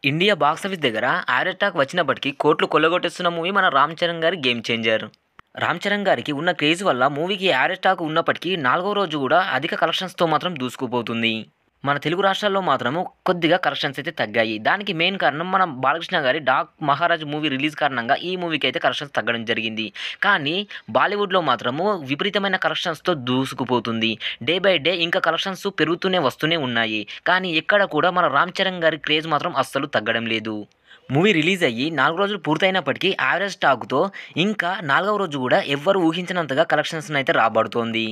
India box office దగ్గర 'average talk' వచ్చినప్పటికీ కోట్లు కొల్లగొట్టేస్తున్న మూవీ మన 'రామ్ చరణ్' గారి 'గేమ్ చేంజర్'. 'రామ్ చరణ్' గారికి ఉన్న క్రేజ్ వల్ల మూవీకి 'యావరేజ్ టాక్' ఉన్నప్పటికీ నాలుగో రోజు కూడా అధిక కలెక్షన్స్‌తో మాత్రం దూసుకుపోతుంది. మన తెలుగు రాష్ట్రాల్లో మాత్రము కొద్దిగా కలెక్షన్స్ అయితే తగ్గాయి. దానికి మెయిన్ కారణం మన బాలకృష్ణ గారి 'డాక్ మహారాజ్' మూవీ రిలీజ్ కారణంగా ఈ మూవీకి అయితే కలెక్షన్స్ తగ్గడం జరిగింది. కానీ బాలీవుడ్‌లో మాత్రము విపరీతమైన కలెక్షన్స్‌తో దూసుకుపోతుంది. డే బై డే ఇంకా కలెక్షన్స్ పెరుగుతూనే వస్తూనే ఉన్నాయి. కానీ ఎక్కడ కూడా మన 'రామ్ చరణ్' గారి క్రేజ్ మాత్రం అస్సలు తగ్గడం లేదు. మూవీ రిలీజ్ అయ్యి 4 రోజులు పూర్తయినప్పటికీ 'యావరేజ్ టాక్'తో ఇంకా నాలుగవ రోజు కూడా ఎవ్వరు ఊహించనంతగా కలెక్షన్స్‌నైతే రాబడుతోంది.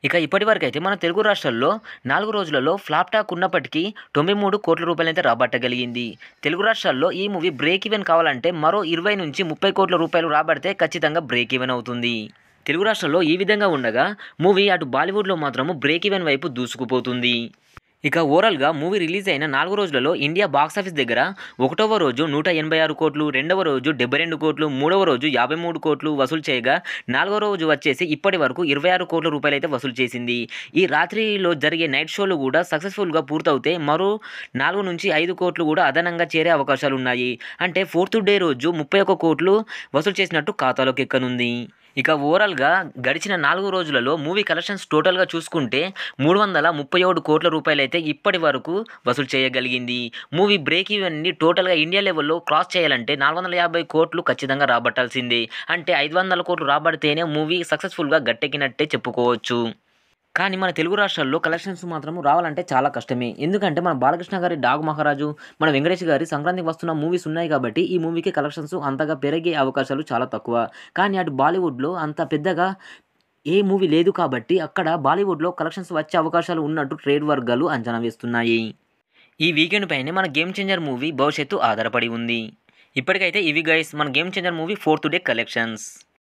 ఇక ఇప్పటివరకైతే మన తెలుగు రాష్ట్రాల్లో 4 రోజులలో ఫ్లాప్ టాక్ ఉన్నప్పటికీ 93 కోట్ల రూపాయలైతే రాబట్టగలిగింది. తెలుగు రాష్ట్రాల్లో ఈ మూవీ బ్రేక్ ఈవెన్ కావాలంటే మరో 20-30 కోట్ల రూపాయలు రాబడితే ఖచ్చితంగా బ్రేక్ ఈవెన్ అవుతుంది. తెలుగు రాష్ట్రాల్లో ఈ విధంగా ఉండగా మూవీ అటు బాలీవుడ్‌లో మాత్రము బ్రేక్ ఈవెన్ వైపు దూసుకుపోతుంది. ఇక ఓవరాల్‌గా మూవీ రిలీజ్ అయిన 4 రోజులలో ఇండియా బాక్సాఫీస్ దగ్గర ఒకటవ రోజు 186 కోట్లు, రెండవ రోజు 72 కోట్లు, మూడవ రోజు 53 కోట్లు వసూలు చేయగా, నాలుగో రోజు వచ్చేసి ఇప్పటి వరకు 26 కోట్ల రూపాయలైతే వసూలు చేసింది. ఈ రాత్రిలో జరిగే నైట్ షోలు కూడా సక్సెస్‌ఫుల్‌గా పూర్తవుతే మరో 4-5 కోట్లు కూడా అదనంగా చేరే అవకాశాలున్నాయి. అంటే ఫోర్త్ డే రోజు 31 కోట్లు వసూలు చేసినట్టు ఖాతాలోకి ఎక్కనుంది. ఇక ఓవరాల్‌గా గడిచిన 4 రోజులలో మూవీ కలెక్షన్స్ టోటల్‌గా చూసుకుంటే 337 కోట్ల రూపాయలైతే ఇప్పటి వరకు వసూలు చేయగలిగింది. మూవీ బ్రేక్ ఈవెన్‌ని టోటల్‌గా ఇండియా లెవెల్‌లో క్రాస్ చేయాలంటే 450 కోట్లు ఖచ్చితంగా రాబట్టాల్సిందే. అంటే 500 కోట్లు రాబడితేనే మూవీ సక్సెస్‌ఫుల్‌గా గట్టెక్కినట్టే చెప్పుకోవచ్చు. కానీ మన తెలుగు రాష్ట్రాల్లో కలెక్షన్స్ మాత్రం రావాలంటే చాలా కష్టమే. ఎందుకంటే మన బాలకృష్ణ గారి 'డాగ్ మహారాజు', మన వెంకటేష్ గారి 'సంక్రాంతికి వస్తున్న' మూవీస్ ఉన్నాయి కాబట్టి ఈ మూవీకి కలెక్షన్స్ అంతగా పెరిగే అవకాశాలు చాలా తక్కువ. కానీ అటు బాలీవుడ్‌లో అంత పెద్దగా ఏ మూవీ లేదు కాబట్టి అక్కడ బాలీవుడ్‌లో కలెక్షన్స్ వచ్చే అవకాశాలు ఉన్నట్టు ట్రేడ్ వర్గాలు అంచనా వేస్తున్నాయి. ఈ వీకెండ్ పైనే మన 'గేమ్ చేంజర్' మూవీ భవిష్యత్తు ఆధారపడి ఉంది. ఇప్పటికైతే ఇవి గైస్ మన 'game changer' movie fourth day collections.